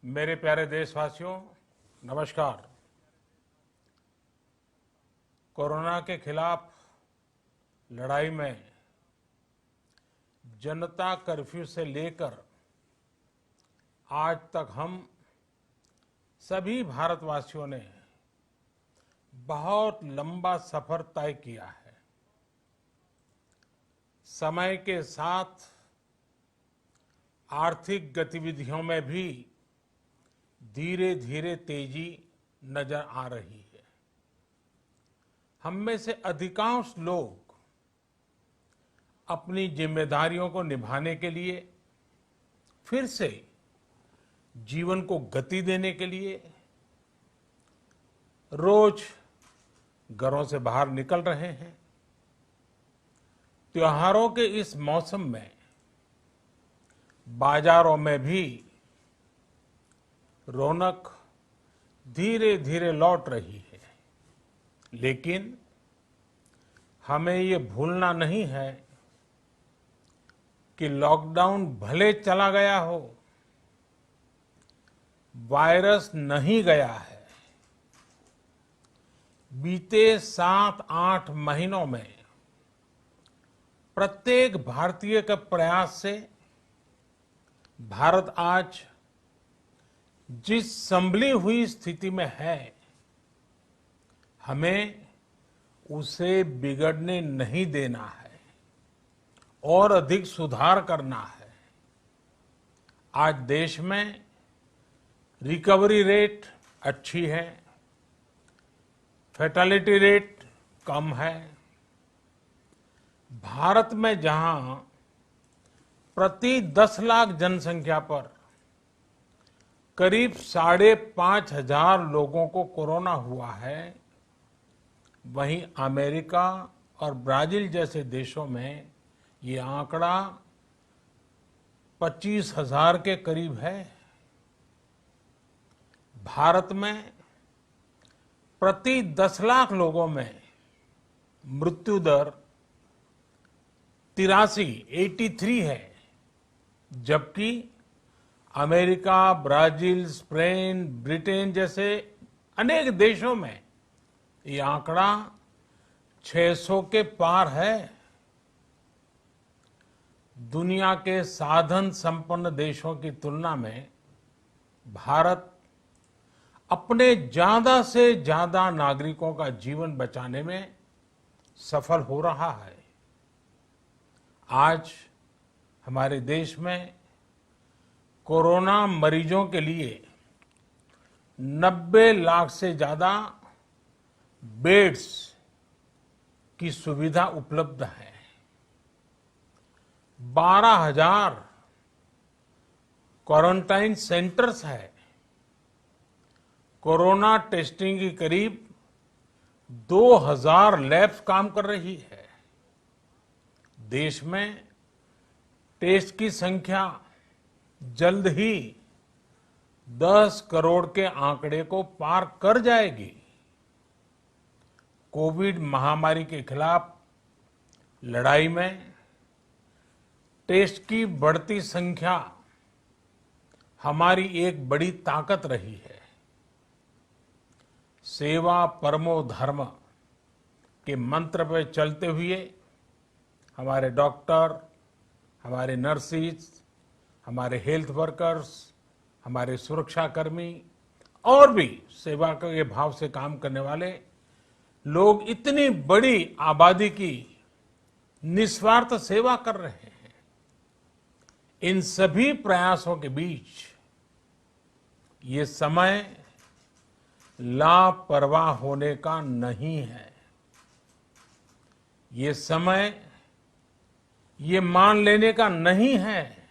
मेरे प्यारे देशवासियों, नमस्कार। कोरोना के खिलाफ लड़ाई में जनता कर्फ्यू से लेकर आज तक हम सभी भारतवासियों ने बहुत लंबा सफर तय किया है। समय के साथ आर्थिक गतिविधियों में भी धीरे धीरे तेजी नजर आ रही है। हम में से अधिकांश लोग अपनी जिम्मेदारियों को निभाने के लिए फिर से जीवन को गति देने के लिए रोज घरों से बाहर निकल रहे हैं। त्योहारों के इस मौसम में बाजारों में भी रौनक धीरे धीरे लौट रही है, लेकिन हमें ये भूलना नहीं है कि लॉकडाउन भले चला गया हो, वायरस नहीं गया है। बीते 7-8 महीनों में प्रत्येक भारतीय के प्रयास से भारत आज जिस संभली हुई स्थिति में है, हमें उसे बिगड़ने नहीं देना है और अधिक सुधार करना है। आज देश में रिकवरी रेट अच्छी है, फैटेलिटी रेट कम है। भारत में जहां प्रति 10 लाख जनसंख्या पर करीब 5,500 लोगों को कोरोना हुआ है, वहीं अमेरिका और ब्राजील जैसे देशों में ये आंकड़ा 25,000 के करीब है। भारत में प्रति 10 लाख लोगों में मृत्यु दर 83 है, जबकि अमेरिका, ब्राजील, स्पेन, ब्रिटेन जैसे अनेक देशों में ये आंकड़ा 600 के पार है। दुनिया के साधन संपन्न देशों की तुलना में भारत अपने ज्यादा से ज्यादा नागरिकों का जीवन बचाने में सफल हो रहा है। आज हमारे देश में कोरोना मरीजों के लिए 90 लाख से ज्यादा बेड्स की सुविधा उपलब्ध है। 12,000 क्वारंटाइन सेंटर्स है। कोरोना टेस्टिंग की करीब 2,000 लैब्स काम कर रही है। देश में टेस्ट की संख्या जल्द ही 10 करोड़ के आंकड़े को पार कर जाएगी। कोविड महामारी के खिलाफ लड़ाई में टेस्ट की बढ़ती संख्या हमारी एक बड़ी ताकत रही है। सेवा परमो धर्म के मंत्र पर चलते हुए हमारे डॉक्टर, हमारे नर्सिस, हमारे हेल्थ वर्कर्स, हमारे सुरक्षाकर्मी और भी सेवा के भाव से काम करने वाले लोग इतनी बड़ी आबादी की निस्वार्थ सेवा कर रहे हैं। इन सभी प्रयासों के बीच ये समय लापरवाह होने का नहीं है। ये समय ये मान लेने का नहीं है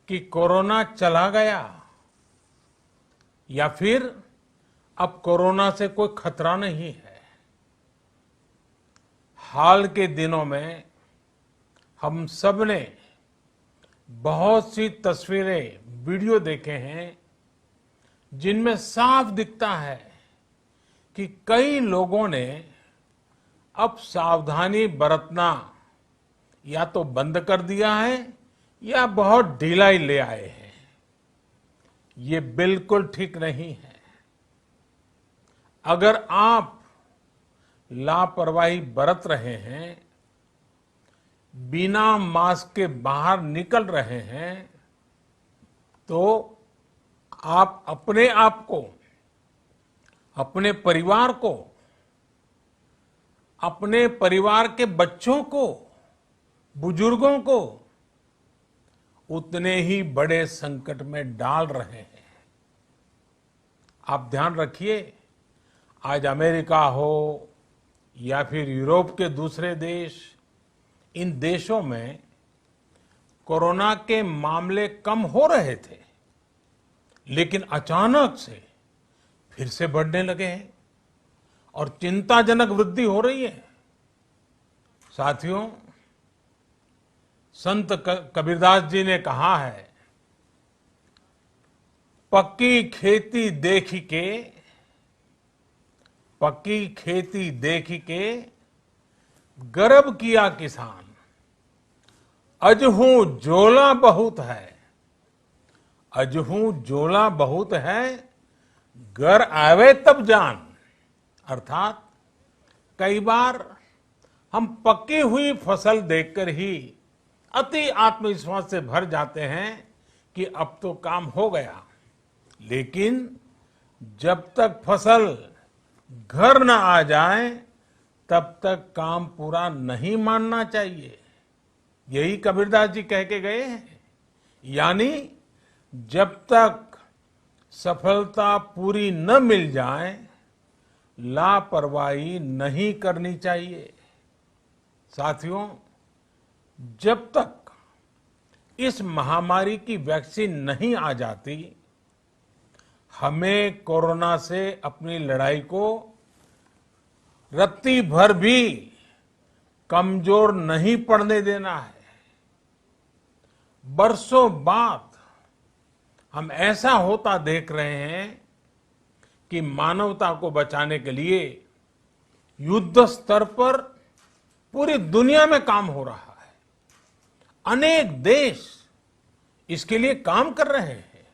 कि कोरोना चला गया या फिर अब कोरोना से कोई खतरा नहीं है। हाल के दिनों में हम सब ने बहुत सी तस्वीरें, वीडियो देखे हैं जिनमें साफ दिखता है कि कई लोगों ने अब सावधानी बरतना या तो बंद कर दिया है या बहुत ढिलाई ले आए हैं। ये बिल्कुल ठीक नहीं है। अगर आप लापरवाही बरत रहे हैं, बिना मास्क के बाहर निकल रहे हैं, तो आप अपने आप को, अपने परिवार को, अपने परिवार के बच्चों को, बुजुर्गों को उतने ही बड़े संकट में डाल रहे हैं। आप ध्यान रखिए, आज अमेरिका हो या फिर यूरोप के दूसरे देश, इन देशों में कोरोना के मामले कम हो रहे थे, लेकिन अचानक से फिर से बढ़ने लगे हैं और चिंताजनक वृद्धि हो रही है। साथियों, संत कबीरदास जी ने कहा है, पक्की खेती देखी के, पक्की खेती देखी के गर्व किया किसान, अजहू जोला बहुत है, अजहू जोला बहुत है, घर आवे तब जान। अर्थात कई बार हम पक्की हुई फसल देखकर ही अति आत्मविश्वास से भर जाते हैं कि अब तो काम हो गया, लेकिन जब तक फसल घर न आ जाए तब तक काम पूरा नहीं मानना चाहिए। यही कबीरदास जी कह के गए हैं। यानी जब तक सफलता पूरी न मिल जाए, लापरवाही नहीं करनी चाहिए। साथियों, जब तक इस महामारी की वैक्सीन नहीं आ जाती, हमें कोरोना से अपनी लड़ाई को रत्ती भर भी कमजोर नहीं पड़ने देना है। बरसों बाद हम ऐसा होता देख रहे हैं कि मानवता को बचाने के लिए युद्ध स्तर पर पूरी दुनिया में काम हो रहा है। अनेक देश इसके लिए काम कर रहे हैं।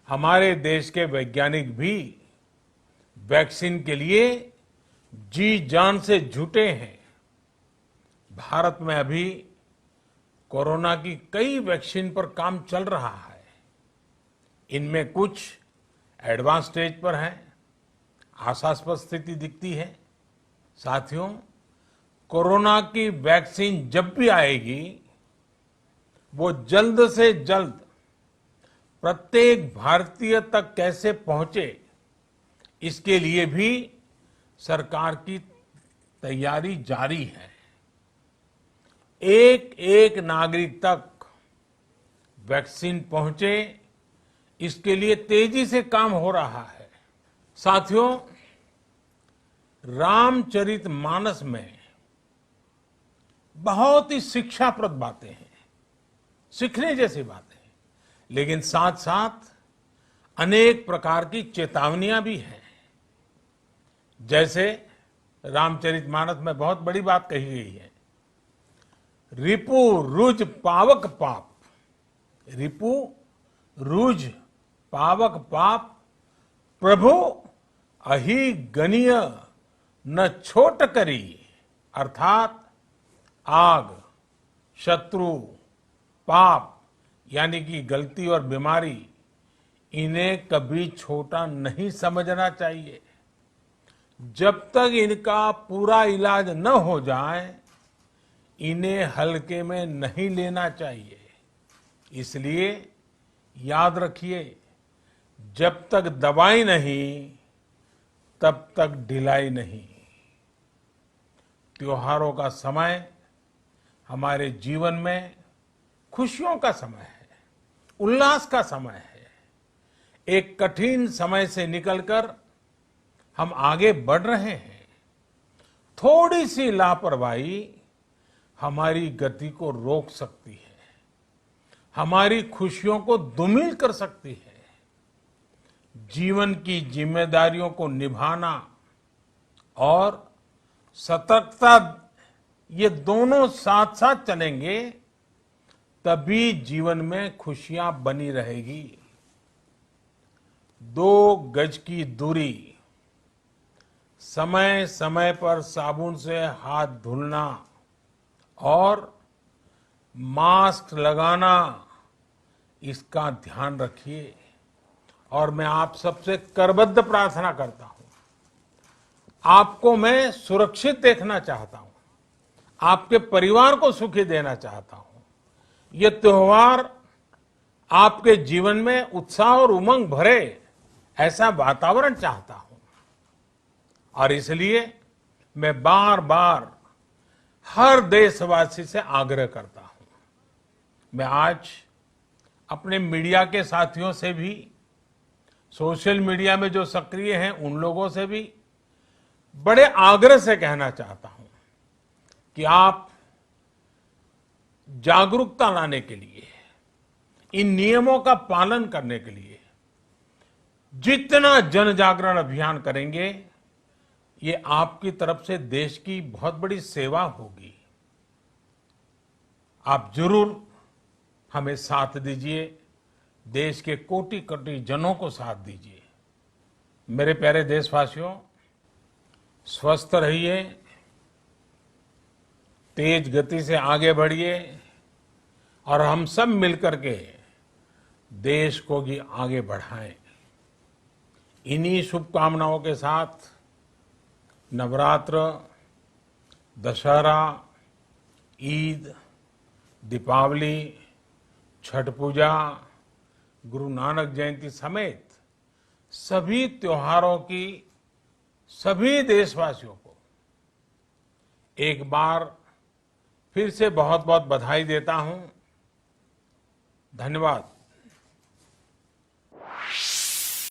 हमारे देश के वैज्ञानिक भी वैक्सीन के लिए जी जान से जुटे हैं। भारत में अभी कोरोना की कई वैक्सीन पर काम चल रहा है। इनमें कुछ एडवांस स्टेज पर है, आशास्पद स्थिति दिखती है। साथियों, कोरोना की वैक्सीन जब भी आएगी, वो जल्द से जल्द प्रत्येक भारतीय तक कैसे पहुंचे, इसके लिए भी सरकार की तैयारी जारी है। एक एक नागरिक तक वैक्सीन पहुंचे, इसके लिए तेजी से काम हो रहा है। साथियों, रामचरितमानस में बहुत ही शिक्षाप्रद बातें हैं, सीखने जैसी बातें हैं, लेकिन साथ साथ अनेक प्रकार की चेतावनियां भी हैं। जैसे रामचरितमानस में बहुत बड़ी बात कही गई है, रिपु रुज पावक पाप, रिपु रुज पावक पाप, प्रभु अहि गनीय न छोट करी। अर्थात आग, शत्रु, पाप यानी कि गलती और बीमारी, इन्हें कभी छोटा नहीं समझना चाहिए। जब तक इनका पूरा इलाज न हो जाए, इन्हें हल्के में नहीं लेना चाहिए। इसलिए याद रखिए, जब तक दवाई नहीं, तब तक ढिलाई नहीं। त्योहारों का समय हमारे जीवन में खुशियों का समय है, उल्लास का समय है। एक कठिन समय से निकलकर हम आगे बढ़ रहे हैं। थोड़ी सी लापरवाही हमारी गति को रोक सकती है, हमारी खुशियों को धूमिल कर सकती है। जीवन की जिम्मेदारियों को निभाना और सतर्कता, ये दोनों साथ साथ चलेंगे, तभी जीवन में खुशियां बनी रहेगी। 2 गज की दूरी, समय समय पर साबुन से हाथ धुलना और मास्क लगाना, इसका ध्यान रखिए। और मैं आप सबसे करबद्ध प्रार्थना करता हूं, आपको मैं सुरक्षित देखना चाहता हूं, आपके परिवार को सुखी देना चाहता हूं। ये त्योहार आपके जीवन में उत्साह और उमंग भरे, ऐसा वातावरण चाहता हूं। और इसलिए मैं बार बार हर देशवासी से आग्रह करता हूं। मैं आज अपने मीडिया के साथियों से भी, सोशल मीडिया में जो सक्रिय हैं उन लोगों से भी बड़े आग्रह से कहना चाहता हूं कि आप जागरूकता लाने के लिए, इन नियमों का पालन करने के लिए जितना जन जागरण अभियान करेंगे, ये आपकी तरफ से देश की बहुत बड़ी सेवा होगी। आप जरूर हमें साथ दीजिए, देश के कोटि कोटि जनों को साथ दीजिए। मेरे प्यारे देशवासियों, स्वस्थ रहिए, तेज गति से आगे बढ़िए और हम सब मिलकर के देश को भी आगे बढ़ाएं। इन्हीं शुभकामनाओं के साथ नवरात्र, दशहरा, ईद, दीपावली, छठ पूजा, गुरु नानक जयंती समेत सभी त्योहारों की सभी देशवासियों को एक बार फिर से बहुत बहुत बधाई देता हूं। धन्यवाद।